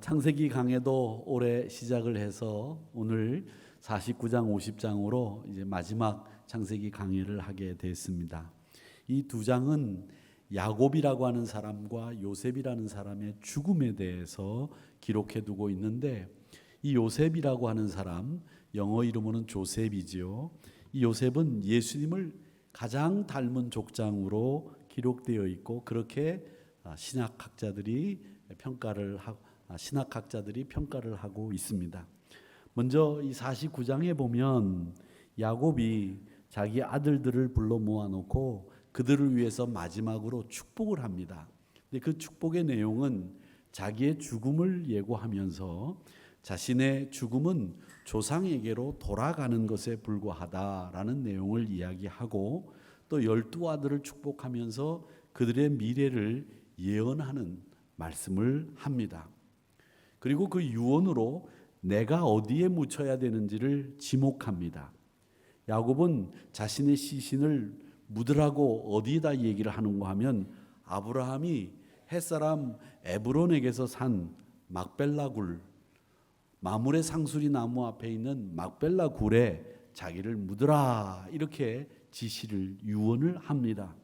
창세기 강해도 올해 시작을 해서 오늘 49장 50장으로 이제 마지막 창세기 강의를 하게 됐습니다. 이 두 장은 야곱이라고 하는 사람과 요셉이라는 사람의 죽음에 대해서 기록해 두고 있는데, 이 요셉이라고 하는 사람, 영어 이름으로는 조셉이지요. 이 요셉은 예수님을 가장 닮은 족장으로 기록되어 있고, 그렇게 신학학자들이 평가를 하고 있습니다. 먼저 이 49장에 보면 야곱이 자기 아들들을 불러 모아놓고 그들을 위해서 마지막으로 축복을 합니다. 근데 그 축복의 내용은 자기의 죽음을 예고하면서 자신의 죽음은 조상에게로 돌아가는 것에 불과하다라는 내용을 이야기하고, 또 12아들을 축복하면서 그들의 미래를 예언하는 말씀을 합니다. 그리고 그 유언으로 내가 어디에 묻혀야 되는지를 지목합니다. 야곱은 자신의 시신을 묻으라고 어디에다 얘기를 하는가 하면, 아브라함이 햇사람 에브론에게서 산 막벨라 굴, 마물의 상수리 나무 앞에 있는 막벨라 굴에 자기를 묻으라, 이렇게 지시를 유언을 합니다.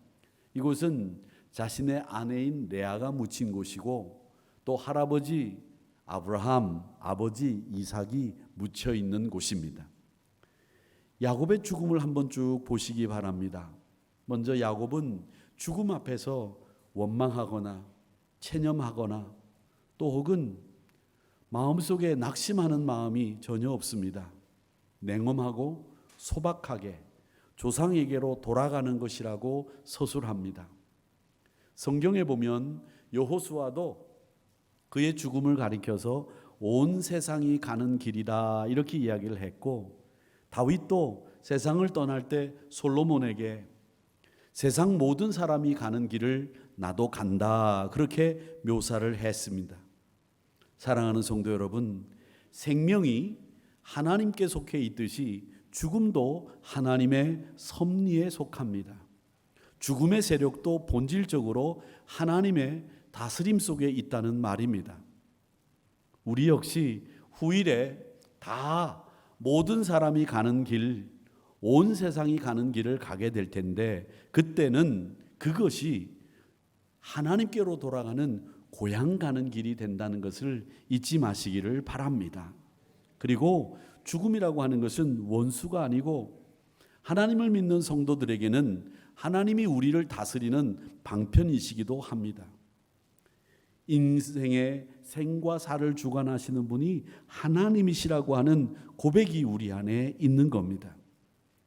이곳은 자신의 아내인 레아가 묻힌 곳이고, 또 할아버지 아브라함, 아버지 이삭이 묻혀 있는 곳입니다. 야곱의 죽음을 한번 쭉 보시기 바랍니다. 먼저 야곱은 죽음 앞에서 원망하거나 체념하거나 또 혹은 마음속에 낙심하는 마음이 전혀 없습니다. 냉엄하고 소박하게 조상에게로 돌아가는 것이라고 서술합니다. 성경에 보면 여호수아도 그의 죽음을 가리켜서 온 세상이 가는 길이다, 이렇게 이야기를 했고, 다윗도 세상을 떠날 때 솔로몬에게 세상 모든 사람이 가는 길을 나도 간다, 그렇게 묘사를 했습니다. 사랑하는 성도 여러분, 생명이 하나님께 속해 있듯이 죽음도 하나님의 섭리에 속합니다. 죽음의 세력도 본질적으로 하나님의 다스림 속에 있다는 말입니다. 우리 역시 후일에 다 모든 사람이 가는 길, 온 세상이 가는 길을 가게 될 텐데, 그때는 그것이 하나님께로 돌아가는 고향 가는 길이 된다는 것을 잊지 마시기를 바랍니다. 그리고 죽음이라고 하는 것은 원수가 아니고 하나님을 믿는 성도들에게는 하나님이 우리를 다스리는 방편이시기도 합니다. 인생의 생과 사를 주관하시는 분이 하나님이시라고 하는 고백이 우리 안에 있는 겁니다.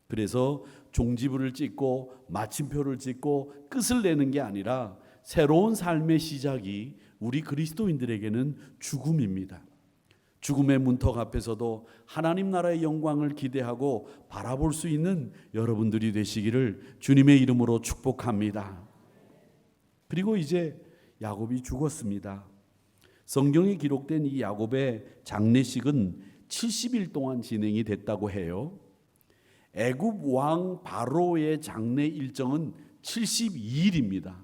그래서 종지부를 찍고 마침표를 찍고 끝을 내는 게 아니라 새로운 삶의 시작이 우리 그리스도인들에게는 죽음입니다. 죽음의 문턱 앞에서도 하나님 나라의 영광을 기대하고 바라볼 수 있는 여러분들이 되시기를 주님의 이름으로 축복합니다. 그리고 이제 야곱이 죽었습니다. 성경에 기록된 이 야곱의 장례식은 70일 동안 진행이 됐다고 해요. 애굽 왕 바로의 장례 일정은 72일입니다.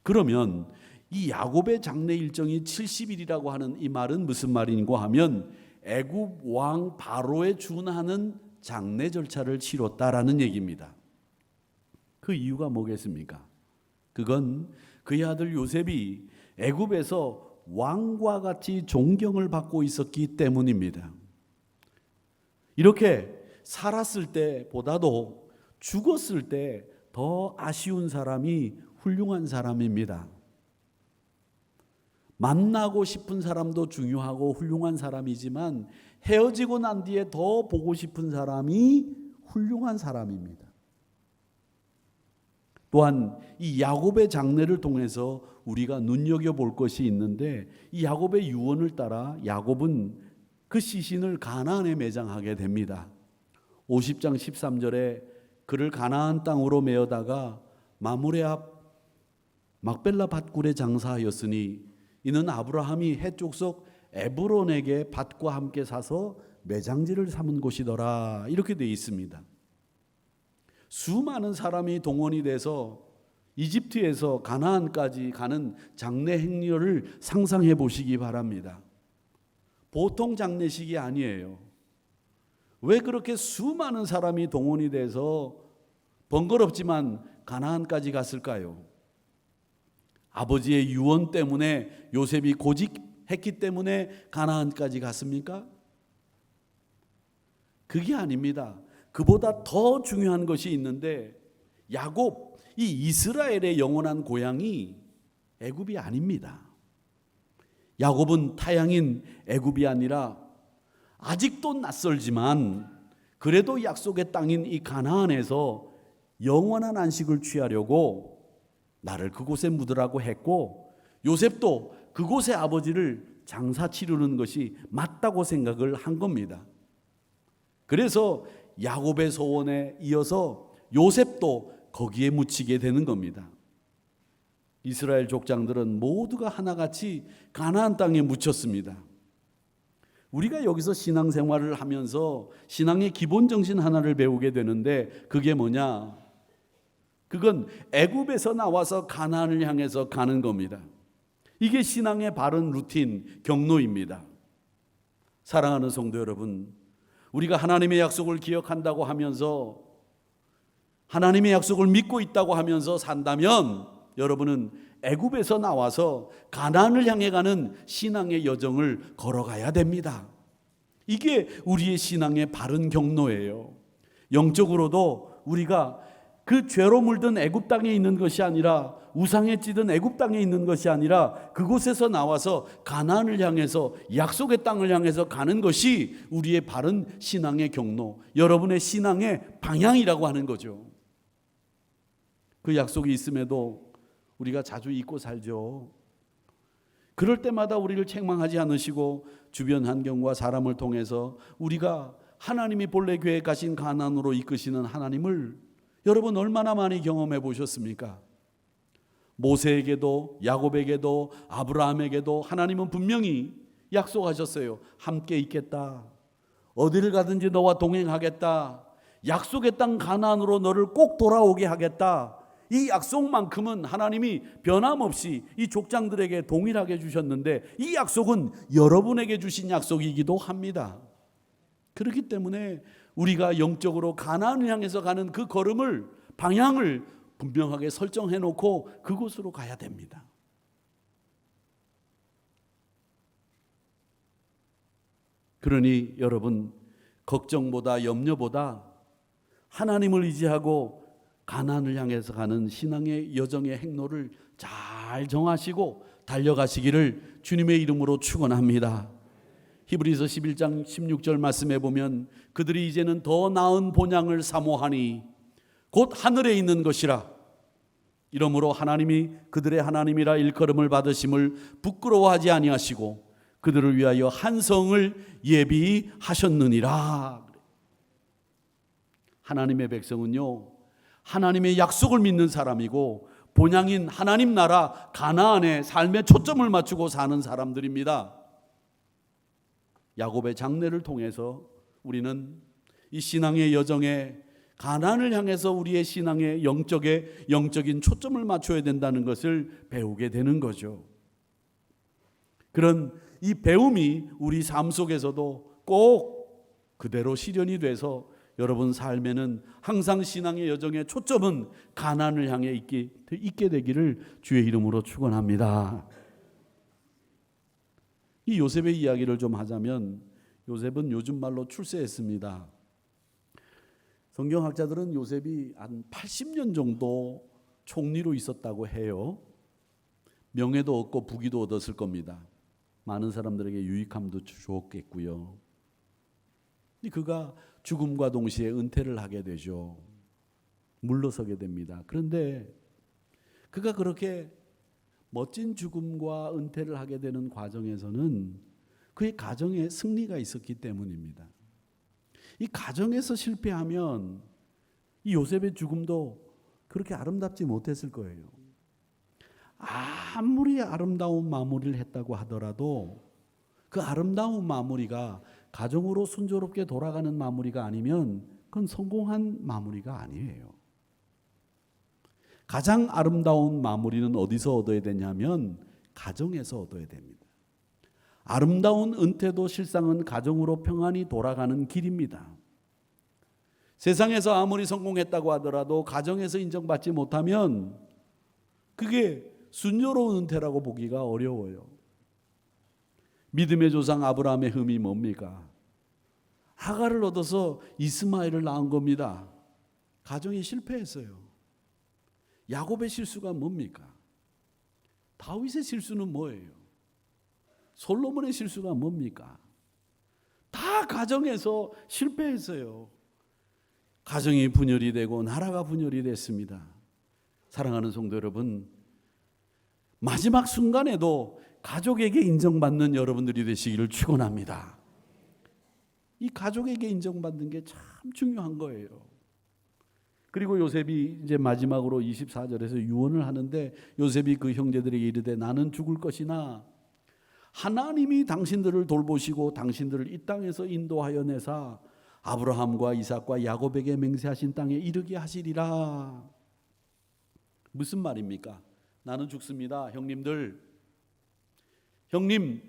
그러면 이 야곱의 장례 일정이 70일이라고 하는 이 말은 무슨 말인가 하면, 애굽 왕 바로에 준하는 장례 절차를 치렀다라는 얘기입니다. 그 이유가 뭐겠습니까? 그건 그의 아들 요셉이 애굽에서 왕과 같이 존경을 받고 있었기 때문입니다. 이렇게 살았을 때보다도 죽었을 때 더 아쉬운 사람이 훌륭한 사람입니다. 만나고 싶은 사람도 중요하고 훌륭한 사람이지만, 헤어지고 난 뒤에 더 보고 싶은 사람이 훌륭한 사람입니다. 또한 이 야곱의 장례를 통해서 우리가 눈여겨볼 것이 있는데, 이 야곱의 유언을 따라 야곱은 그 시신을 가나안에 매장하게 됩니다. 50장 13절에 그를 가나안 땅으로 메어다가 마므레 앞 막벨라 밭굴에 장사하였으니 이는 아브라함이 해족속 에브론에게 밭과 함께 사서 매장지를 삼은 곳이더라, 이렇게 되어 있습니다. 수많은 사람이 동원이 돼서 이집트에서 가나안까지 가는 장례 행렬을 상상해 보시기 바랍니다. 보통 장례식이 아니에요. 왜 그렇게 수많은 사람이 동원이 돼서 번거롭지만 가나안까지 갔을까요? 아버지의 유언 때문에, 요셉이 고직했기 때문에 가나안까지 갔습니까? 그게 아닙니다. 그보다 더 중요한 것이 있는데, 야곱, 이 이스라엘의 영원한 고향이 애굽이 아닙니다. 야곱은 타향인 애굽이 아니라 아직도 낯설지만 그래도 약속의 땅인 이 가나안에서 영원한 안식을 취하려고 나를 그곳에 묻으라고 했고, 요셉도 그곳에 아버지를 장사 치르는 것이 맞다고 생각을 한 겁니다. 그래서 야곱의 소원에 이어서 요셉도 거기에 묻히게 되는 겁니다. 이스라엘 족장들은 모두가 하나같이 가나안 땅에 묻혔습니다. 우리가 여기서 신앙생활을 하면서 신앙의 기본 정신 하나를 배우게 되는데, 그게 뭐냐? 그건 애굽에서 나와서 가나안을 향해서 가는 겁니다. 이게 신앙의 바른 루틴, 경로입니다. 사랑하는 성도 여러분, 우리가 하나님의 약속을 기억한다고 하면서, 하나님의 약속을 믿고 있다고 하면서 산다면, 여러분은 애굽에서 나와서 가나안을 향해 가는 신앙의 여정을 걸어가야 됩니다. 이게 우리의 신앙의 바른 경로예요. 영적으로도 우리가 그 죄로 물든 애굽 땅에 있는 것이 아니라, 우상에 찌든 애굽 땅에 있는 것이 아니라, 그곳에서 나와서 가나안을 향해서, 약속의 땅을 향해서 가는 것이 우리의 바른 신앙의 경로, 여러분의 신앙의 방향이라고 하는 거죠. 그 약속이 있음에도 우리가 자주 잊고 살죠. 그럴 때마다 우리를 책망하지 않으시고 주변 환경과 사람을 통해서 우리가 하나님이 본래 계획하신 가나안으로 이끄시는 하나님을 여러분 얼마나 많이 경험해 보셨습니까? 모세에게도 야곱에게도 아브라함에게도 하나님은 분명히 약속하셨어요. 함께 있겠다. 어디를 가든지 너와 동행하겠다. 약속의 땅 가나안으로 너를 꼭 돌아오게 하겠다. 이 약속만큼은 하나님이 변함없이 이 족장들에게 동일하게 주셨는데, 이 약속은 여러분에게 주신 약속이기도 합니다. 그렇기 때문에 우리가 영적으로 가나안을 향해서 가는 그 걸음을, 방향을 분명하게 설정해 놓고 그곳으로 가야 됩니다. 그러니 여러분, 걱정보다 염려보다 하나님을 의지하고 가나안을 향해서 가는 신앙의 여정의 행로를 잘 정하시고 달려가시기를 주님의 이름으로 축원합니다. 히브리서 11장 16절 말씀에 보면, 그들이 이제는 더 나은 본향을 사모하니 곧 하늘에 있는 것이라. 이러므로 하나님이 그들의 하나님이라 일컬음을 받으심을 부끄러워하지 아니하시고 그들을 위하여 한 성을 예비하셨느니라. 하나님의 백성은요, 하나님의 약속을 믿는 사람이고 본향인 하나님 나라 가나안의 삶에 초점을 맞추고 사는 사람들입니다. 야곱의 장례를 통해서 우리는 이 신앙의 여정에 가나안을 향해서 우리의 신앙의 영적인 초점을 맞춰야 된다는 것을 배우게 되는 거죠. 그런 이 배움이 우리 삶 속에서도 꼭 그대로 실현이 돼서 여러분 삶에는 항상 신앙의 여정의 초점은 가나안을 향해 있게 되기를 주의 이름으로 축원합니다. 이 요셉의 이야기를 좀 하자면, 요셉은 요즘 말로 출세했습니다. 성경학자들은 요셉이 한 80년 정도 총리로 있었다고 해요. 명예도 얻고 부귀도 얻었을 겁니다. 많은 사람들에게 유익함도 주었겠고요. 그가 죽음과 동시에 은퇴를 하게 되죠. 물러서게 됩니다. 그런데 그가 그렇게 멋진 죽음과 은퇴를 하게 되는 과정에서는 그의 가정에 승리가 있었기 때문입니다. 이 가정에서 실패하면 이 요셉의 죽음도 그렇게 아름답지 못했을 거예요. 아무리 아름다운 마무리를 했다고 하더라도 그 아름다운 마무리가 가정으로 순조롭게 돌아가는 마무리가 아니면 그건 성공한 마무리가 아니에요. 가장 아름다운 마무리는 어디서 얻어야 되냐면 가정에서 얻어야 됩니다. 아름다운 은퇴도 실상은 가정으로 평안히 돌아가는 길입니다. 세상에서 아무리 성공했다고 하더라도 가정에서 인정받지 못하면 그게 순조로운 은퇴라고 보기가 어려워요. 믿음의 조상 아브라함의 흠이 뭡니까? 하갈을 얻어서 이스마엘을 낳은 겁니다. 가정이 실패했어요. 야곱의 실수가 뭡니까? 다윗의 실수는 뭐예요? 솔로몬의 실수가 뭡니까? 다 가정에서 실패했어요. 가정이 분열이 되고 나라가 분열이 됐습니다. 사랑하는 성도 여러분, 마지막 순간에도 가족에게 인정받는 여러분들이 되시기를 축원합니다. 이 가족에게 인정받는 게 참 중요한 거예요. 그리고 요셉이 이제 마지막으로 24절에서 유언을 하는데, 요셉이 그 형제들에게 이르되 나는 죽을 것이나 하나님이 당신들을 돌보시고 당신들을 이 땅에서 인도하여 내사 아브라함과 이삭과 야곱에게 맹세하신 땅에 이르게 하시리라. 무슨 말입니까? 나는 죽습니다. 형님들, 형님,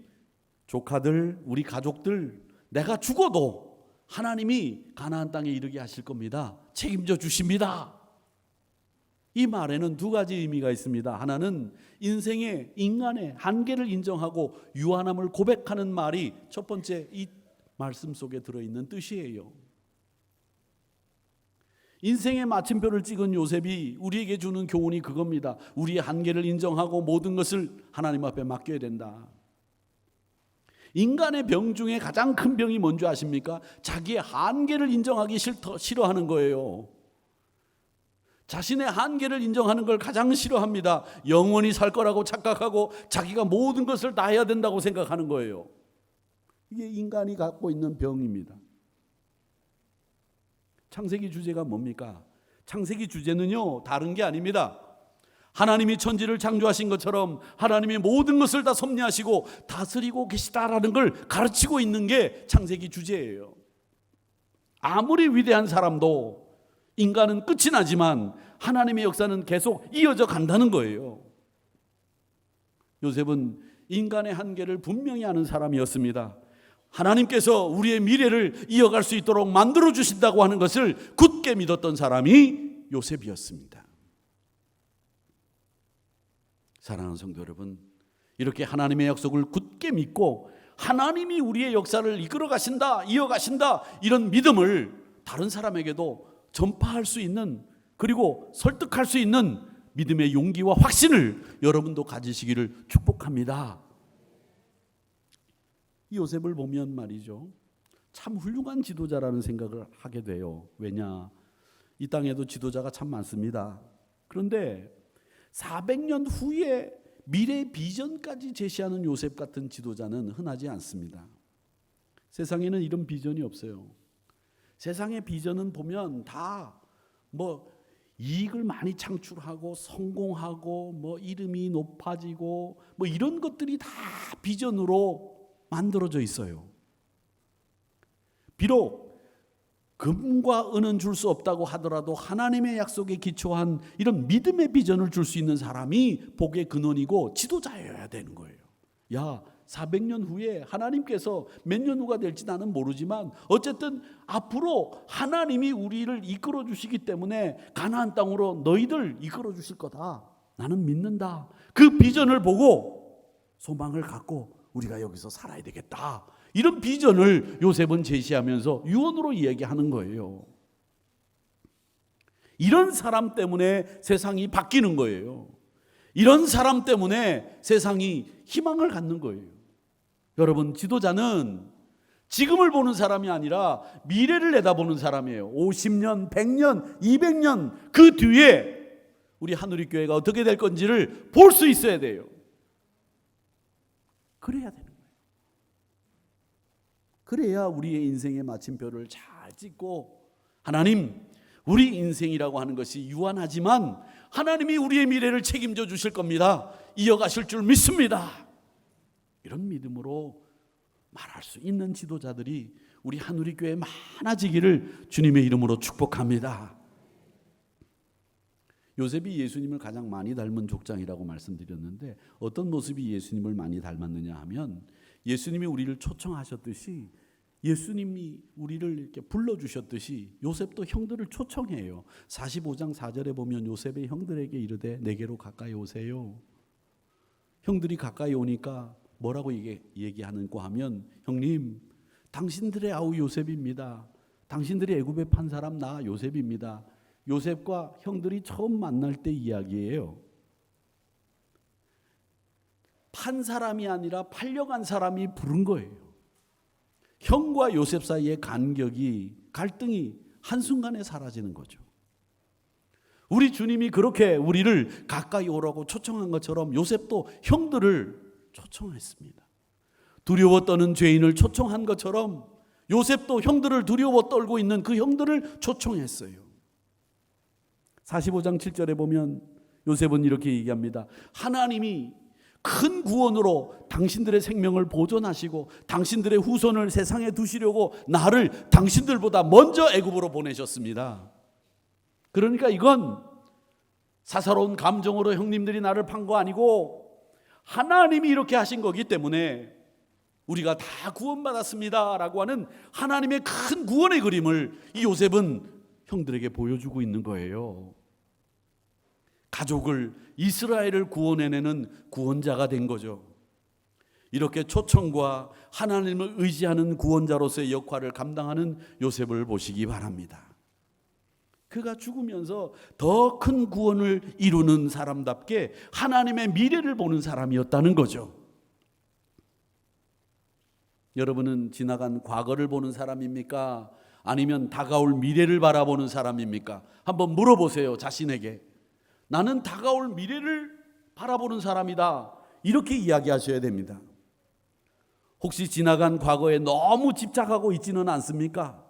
조카들, 우리 가족들, 내가 죽어도 하나님이 가나안 땅에 이르게 하실 겁니다. 책임져 주십니다. 이 말에는 두 가지 의미가 있습니다. 하나는 인생의 인간의 한계를 인정하고 유한함을 고백하는 말이 첫 번째 이 말씀 속에 들어있는 뜻이에요. 인생의 마침표를 찍은 요셉이 우리에게 주는 교훈이 그겁니다. 우리의 한계를 인정하고 모든 것을 하나님 앞에 맡겨야 된다. 인간의 병 중에 가장 큰 병이 뭔지 아십니까? 자기의 한계를 인정하기 싫어하는 거예요. 자신의 한계를 인정하는 걸 가장 싫어합니다. 영원히 살 거라고 착각하고 자기가 모든 것을 다 해야 된다고 생각하는 거예요. 이게 인간이 갖고 있는 병입니다. 창세기 주제가 뭡니까? 창세기 주제는요, 다른 게 아닙니다. 하나님이 천지를 창조하신 것처럼 하나님이 모든 것을 다 섭리하시고 다스리고 계시다라는 걸 가르치고 있는 게 창세기 주제예요. 아무리 위대한 사람도 인간은 끝이 나지만 하나님의 역사는 계속 이어져 간다는 거예요. 요셉은 인간의 한계를 분명히 아는 사람이었습니다. 하나님께서 우리의 미래를 이어갈 수 있도록 만들어 주신다고 하는 것을 굳게 믿었던 사람이 요셉이었습니다. 사랑하는 성도 여러분, 이렇게 하나님의 약속을 굳게 믿고 하나님이 우리의 역사를 이끌어 가신다, 이어가신다, 이런 믿음을 다른 사람에게도 전파할 수 있는, 그리고 설득할 수 있는 믿음의 용기와 확신을 여러분도 가지시기를 축복합니다. 이 요셉을 보면 말이죠, 참 훌륭한 지도자라는 생각을 하게 돼요. 왜냐? 이 땅에도 지도자가 참 많습니다. 그런데 400년 후에 미래 비전까지 제시하는 요셉 같은 지도자는 흔하지 않습니다. 세상에는 이런 비전이 없어요. 세상의 비전은 보면 다 이익을 많이 창출하고 성공하고 이름이 높아지고 이런 것들이 다 비전으로 만들어져 있어요. 비록 금과 은은 줄 수 없다고 하더라도 하나님의 약속에 기초한 이런 믿음의 비전을 줄 수 있는 사람이 복의 근원이고 지도자여야 되는 거예요. 400년 후에 하나님께서 몇 년 후가 될지 나는 모르지만 어쨌든 앞으로 하나님이 우리를 이끌어 주시기 때문에 가나안 땅으로 너희들 이끌어 주실 거다. 나는 믿는다. 그 비전을 보고 소망을 갖고 우리가 여기서 살아야 되겠다. 이런 비전을 요셉은 제시하면서 유언으로 이야기하는 거예요. 이런 사람 때문에 세상이 바뀌는 거예요. 이런 사람 때문에 세상이 희망을 갖는 거예요. 여러분, 지도자는 지금을 보는 사람이 아니라 미래를 내다보는 사람이에요. 50년, 100년, 200년 그 뒤에 우리 한우리교회가 어떻게 될 건지를 볼 수 있어야 돼요. 그래야 되는 거예요. 그래야 우리의 인생의 마침표를 잘 찍고 하나님, 우리 인생이라고 하는 것이 유한하지만 하나님이 우리의 미래를 책임져 주실 겁니다. 이어가실 줄 믿습니다. 이런 믿음으로 말할 수 있는 지도자들이 우리 한우리교회에 많아지기를 주님의 이름으로 축복합니다. 요셉이 예수님을 가장 많이 닮은 족장이라고 말씀드렸는데 어떤 모습이 예수님을 많이 닮았느냐 하면 예수님이 우리를 초청하셨듯이 예수님이 우리를 이렇게 불러주셨듯이 요셉도 형들을 초청해요. 45장 4절에 보면 요셉의 형들에게 이르되 내게로 가까이 오세요. 형들이 가까이 오니까 뭐라고 얘기하는고 하면 형님 당신들의 아우 요셉입니다. 당신들이 애굽에 판 사람 나 요셉입니다. 요셉과 형들이 처음 만날 때 이야기예요. 판 사람이 아니라 팔려간 사람이 부른 거예요. 형과 요셉 사이의 간격이 갈등이 한순간에 사라지는 거죠. 우리 주님이 그렇게 우리를 가까이 오라고 초청한 것처럼 요셉도 형들을 초청했습니다. 두려워 떠는 죄인을 초청한 것처럼 요셉도 형들을 두려워 떨고 있는 그 형들을 초청했어요. 45장 7절에 보면 요셉은 이렇게 얘기합니다. 하나님이 큰 구원으로 당신들의 생명을 보존하시고 당신들의 후손을 세상에 두시려고 나를 당신들보다 먼저 애굽으로 보내셨습니다. 그러니까 이건 사사로운 감정으로 형님들이 나를 판 거 아니고 하나님이 이렇게 하신 거기 때문에 우리가 다 구원받았습니다 라고 하는 하나님의 큰 구원의 그림을 이 요셉은 형들에게 보여주고 있는 거예요. 가족을 이스라엘을 구원해내는 구원자가 된 거죠. 이렇게 초청과 하나님을 의지하는 구원자로서의 역할을 감당하는 요셉을 보시기 바랍니다. 그가 죽으면서 더 큰 구원을 이루는 사람답게 하나님의 미래를 보는 사람이었다는 거죠. 여러분은 지나간 과거를 보는 사람입니까? 아니면 다가올 미래를 바라보는 사람입니까? 한번 물어보세요, 자신에게. 나는 다가올 미래를 바라보는 사람이다. 이렇게 이야기하셔야 됩니다. 혹시 지나간 과거에 너무 집착하고 있지는 않습니까?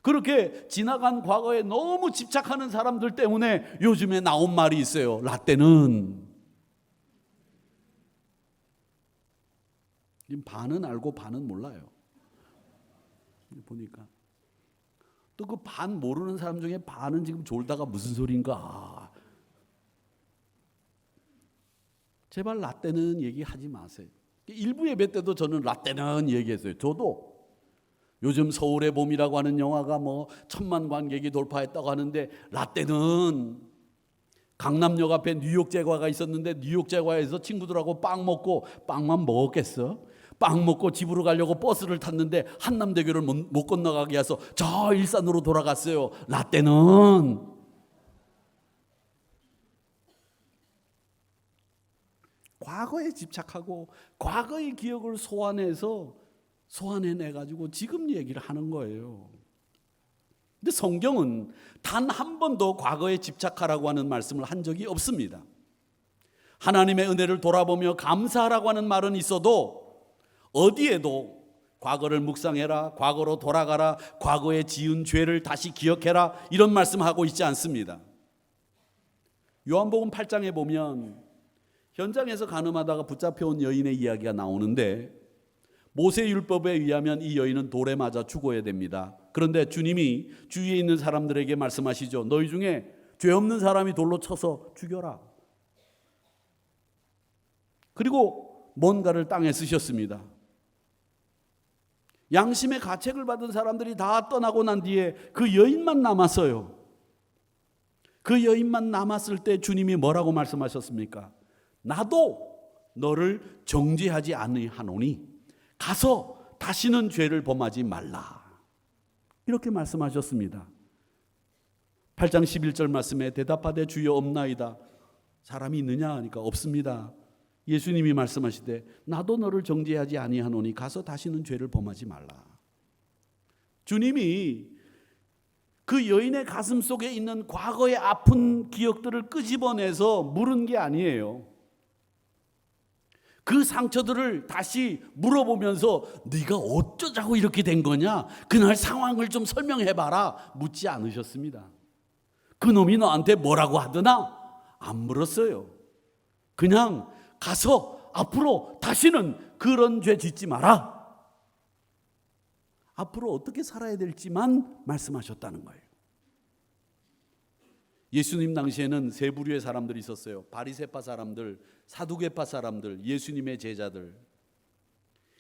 그렇게 지나간 과거에 너무 집착하는 사람들 때문에 요즘에 나온 말이 있어요. 라떼는. 반은 알고 반은 몰라요. 보니까. 또 그 반 모르는 사람 중에 반은 지금 졸다가 무슨 소린가. 제발 라떼는 얘기하지 마세요. 일부 예배 때도 저는 라떼는 얘기했어요. 저도 요즘 서울의 봄이라고 하는 영화가 뭐 1,000만 관객이 돌파했다고 하는데 라떼는 강남역 앞에 뉴욕 제과가 있었는데 뉴욕 제과에서 친구들하고 빵 먹고 빵만 먹었겠어? 빵 먹고 집으로 가려고 버스를 탔는데 한남대교를 못 건너가게 해서 저 일산으로 돌아갔어요. 라떼는 과거에 집착하고 과거의 기억을 소환해내가지고 지금 얘기를 하는 거예요. 근데 성경은 단 한 번도 과거에 집착하라고 하는 말씀을 한 적이 없습니다. 하나님의 은혜를 돌아보며 감사하라고 하는 말은 있어도 어디에도 과거를 묵상해라, 과거로 돌아가라, 과거에 지은 죄를 다시 기억해라 이런 말씀하고 있지 않습니다. 요한복음 8장에 보면 현장에서 간음하다가 붙잡혀온 여인의 이야기가 나오는데 모세율법에 의하면 이 여인은 돌에 맞아 죽어야 됩니다. 그런데 주님이 주위에 있는 사람들에게 말씀하시죠. 너희 중에 죄 없는 사람이 돌로 쳐서 죽여라. 그리고 뭔가를 땅에 쓰셨습니다. 양심의 가책을 받은 사람들이 다 떠나고 난 뒤에 그 여인만 남았어요. 그 여인만 남았을 때 주님이 뭐라고 말씀하셨습니까? 나도 너를 정죄하지 아니하노니 가서 다시는 죄를 범하지 말라. 이렇게 말씀하셨습니다. 8장 11절 말씀에 대답하되 주여 없나이다. 사람이 있느냐 하니까 없습니다. 예수님이 말씀하시되 나도 너를 정죄하지 아니하노니 가서 다시는 죄를 범하지 말라. 주님이 그 여인의 가슴 속에 있는 과거의 아픈 기억들을 끄집어내서 물은 게 아니에요. 그 상처들을 다시 물어보면서 네가 어쩌자고 이렇게 된 거냐? 그날 상황을 좀 설명해봐라. 묻지 않으셨습니다. 그놈이 너한테 뭐라고 하더나? 안 물었어요. 그냥 가서 앞으로 다시는 그런 죄 짓지 마라. 앞으로 어떻게 살아야 될지만 말씀하셨다는 거예요. 예수님 당시에는 세 부류의 사람들이 있었어요. 바리새파 사람들, 사두개파 사람들, 예수님의 제자들.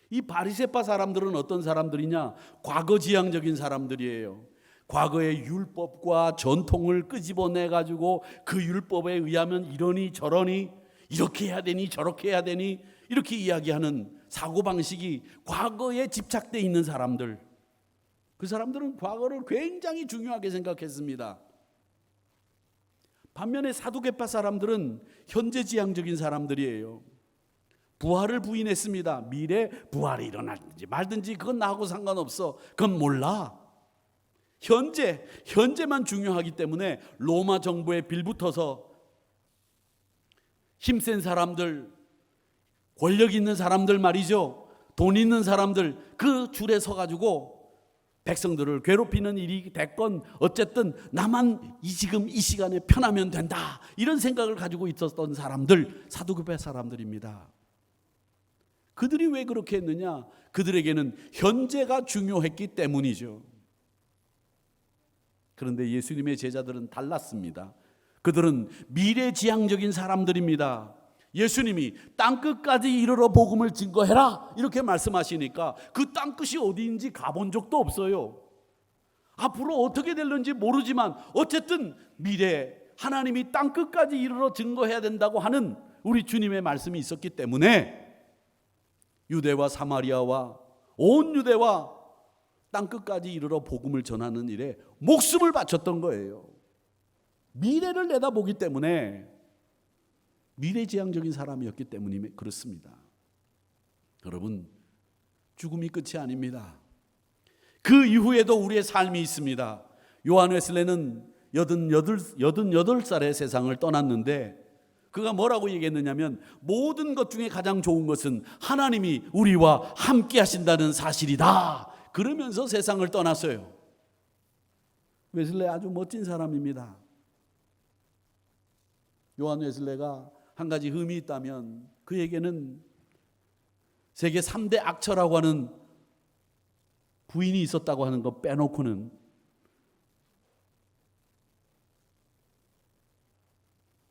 이 바리새파 사람들은 어떤 사람들이냐? 과거지향적인 사람들이에요. 과거의 율법과 전통을 끄집어내 가지고 그 율법에 의하면 이러니 저러니, 이렇게 해야 되니 저렇게 해야 되니, 이렇게 이야기하는 사고방식이 과거에 집착되어 있는 사람들. 그 사람들은 과거를 굉장히 중요하게 생각했습니다. 반면에 사두개파 사람들은 현재지향적인 사람들이에요. 부활을 부인했습니다. 미래 부활이 일어날든지 말든지 그건 나하고 상관없어. 그건 몰라. 현재만 중요하기 때문에 로마 정부에 빌붙어서 힘센 사람들, 권력 있는 사람들 말이죠. 돈 있는 사람들 그 줄에 서가지고 백성들을 괴롭히는 일이 됐건 어쨌든 나만 지금 이 시간에 편하면 된다, 이런 생각을 가지고 있었던 사람들, 사두개파 사람들입니다. 그들이 왜 그렇게 했느냐? 그들에게는 현재가 중요했기 때문이죠. 그런데 예수님의 제자들은 달랐습니다. 그들은 미래지향적인 사람들입니다. 예수님이 땅끝까지 이르러 복음을 증거해라 이렇게 말씀하시니까 그 땅끝이 어디인지 가본 적도 없어요. 앞으로 어떻게 될는지 모르지만 어쨌든 미래 하나님이 땅끝까지 이르러 증거해야 된다고 하는 우리 주님의 말씀이 있었기 때문에 유대와 사마리아와 온 유대와 땅끝까지 이르러 복음을 전하는 일에 목숨을 바쳤던 거예요. 미래를 내다보기 때문에, 미래지향적인 사람이었기 때문에 그렇습니다. 여러분, 죽음이 끝이 아닙니다. 그 이후에도 우리의 삶이 있습니다. 요한 웨슬레는 88살에 세상을 떠났는데 그가 뭐라고 얘기했느냐면, 모든 것 중에 가장 좋은 것은 하나님이 우리와 함께 하신다는 사실이다, 그러면서 세상을 떠났어요. 웨슬레 아주 멋진 사람입니다. 요한 웨슬레가 한 가지 흠이 있다면 그에게는 세계 3대 악처라고 하는 부인이 있었다고 하는 거 빼놓고는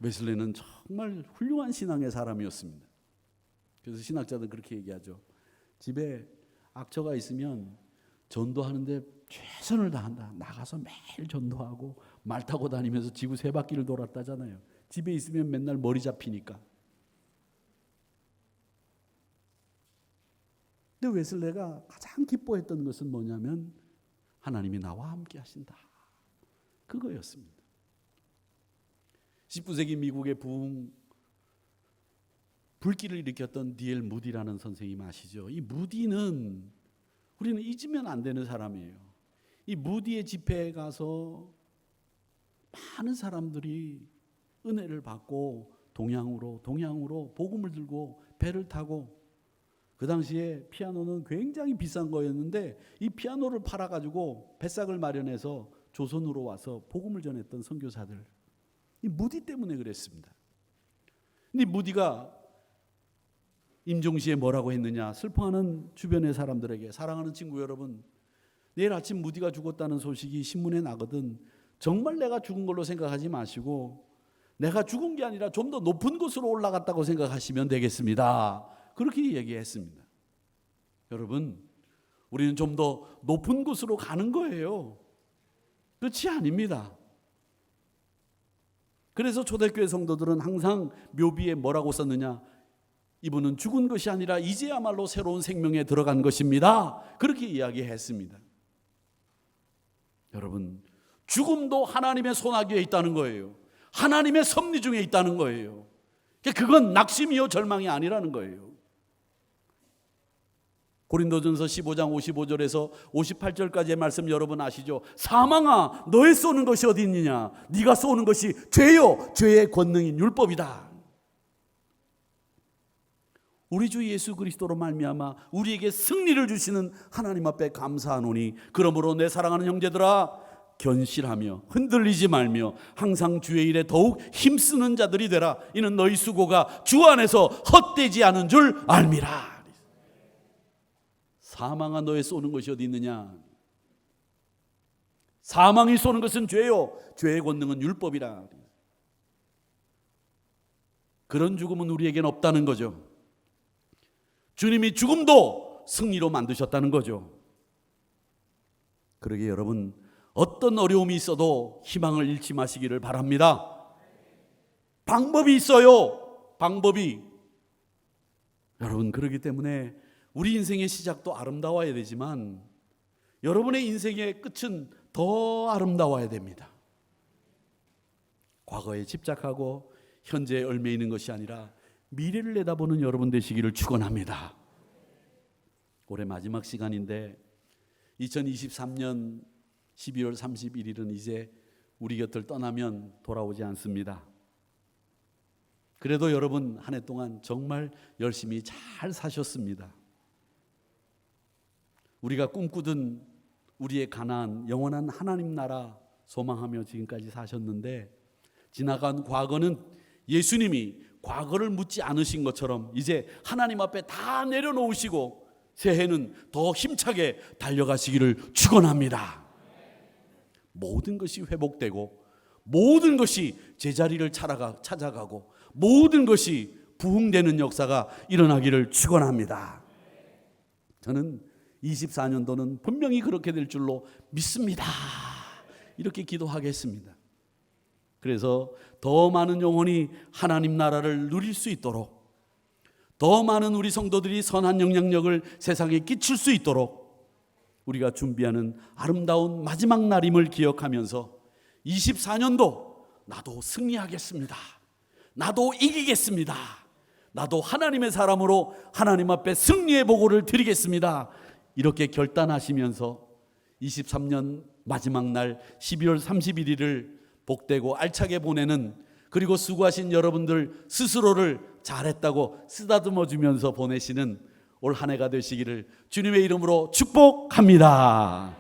웨슬레는 정말 훌륭한 신앙의 사람이었습니다. 그래서 신학자들은 그렇게 얘기하죠. 집에 악처가 있으면 전도하는데 최선을 다한다. 나가서 매일 전도하고 말 타고 다니면서 지구 3바퀴를 돌았다잖아요. 집에 있으면 맨날 머리 잡히니까. 근데 웨슬레가 가장 기뻐했던 것은 뭐냐면 하나님이 나와 함께 하신다, 그거였습니다. 19세기 미국의 불길을 일으켰던 D.L. 무디라는 선생님 아시죠? 이 무디는 우리는 잊으면 안 되는 사람이에요. 이 무디의 집회에 가서 많은 사람들이 은혜를 받고 동양으로 복음을 들고 배를 타고, 그 당시에 피아노는 굉장히 비싼 거였는데 이 피아노를 팔아가지고 배싹을 마련해서 조선으로 와서 복음을 전했던 선교사들, 이 무디 때문에 그랬습니다. 근데 무디가 임종시에 뭐라고 했느냐? 슬퍼하는 주변의 사람들에게, 사랑하는 친구 여러분, 내일 아침 무디가 죽었다는 소식이 신문에 나거든 정말 내가 죽은 걸로 생각하지 마시고 내가 죽은 게 아니라 좀 더 높은 곳으로 올라갔다고 생각하시면 되겠습니다. 그렇게 얘기했습니다. 여러분, 우리는 좀 더 높은 곳으로 가는 거예요. 끝이 아닙니다. 그래서 초대교회 성도들은 항상 묘비에 뭐라고 썼느냐? 이분은 죽은 것이 아니라 이제야말로 새로운 생명에 들어간 것입니다, 그렇게 이야기했습니다. 여러분, 죽음도 하나님의 손아귀에 있다는 거예요. 하나님의 섭리 중에 있다는 거예요. 그건 낙심이요 절망이 아니라는 거예요. 고린도전서 15장 55절에서 58절까지의 말씀 여러분 아시죠? 사망아, 너의 쏘는 것이 어디 있느냐? 네가 쏘는 것이 죄요, 죄의 권능인 율법이다. 우리 주 예수 그리스도로 말미암아 우리에게 승리를 주시는 하나님 앞에 감사하노니, 그러므로 내 사랑하는 형제들아, 견실하며 흔들리지 말며 항상 주의 일에 더욱 힘쓰는 자들이 되라. 이는 너희 수고가 주 안에서 헛되지 않은 줄 알미라. 사망아, 너의 쏘는 것이 어디 있느냐? 사망이 쏘는 것은 죄요, 죄의 권능은 율법이라. 그런 죽음은 우리에겐 없다는 거죠. 주님이 죽음도 승리로 만드셨다는 거죠. 그러기에 여러분, 어떤 어려움이 있어도 희망을 잃지 마시기를 바랍니다. 방법이 있어요. 방법이. 여러분, 그렇기 때문에 우리 인생의 시작도 아름다워야 되지만 여러분의 인생의 끝은 더 아름다워야 됩니다. 과거에 집착하고 현재에 얽매이는 것이 아니라 미래를 내다보는 여러분 되시기를 축원합니다. 올해 마지막 시간인데 2023년 12월 31일은 이제 우리 곁을 떠나면 돌아오지 않습니다. 그래도 여러분 한 해 동안 정말 열심히 잘 사셨습니다. 우리가 꿈꾸던 우리의 가나안, 영원한 하나님 나라 소망하며 지금까지 사셨는데 지나간 과거는 예수님이 과거를 묻지 않으신 것처럼 이제 하나님 앞에 다 내려놓으시고 새해는 더 힘차게 달려가시기를 축원합니다. 모든 것이 회복되고 모든 것이 제자리를 찾아가고 모든 것이 부흥되는 역사가 일어나기를 축원합니다. 저는 24년도는 분명히 그렇게 될 줄로 믿습니다. 이렇게 기도하겠습니다. 그래서 더 많은 영혼이 하나님 나라를 누릴 수 있도록, 더 많은 우리 성도들이 선한 영향력을 세상에 끼칠 수 있도록 우리가 준비하는 아름다운 마지막 날임을 기억하면서 24년도 나도 승리하겠습니다. 나도 이기겠습니다. 나도 하나님의 사람으로 하나님 앞에 승리의 보고를 드리겠습니다. 이렇게 결단하시면서 23년 마지막 날 12월 31일을 복되고 알차게 보내는, 그리고 수고하신 여러분들 스스로를 잘했다고 쓰다듬어 주면서 보내시는 올 한 해가 되시기를 주님의 이름으로 축복합니다.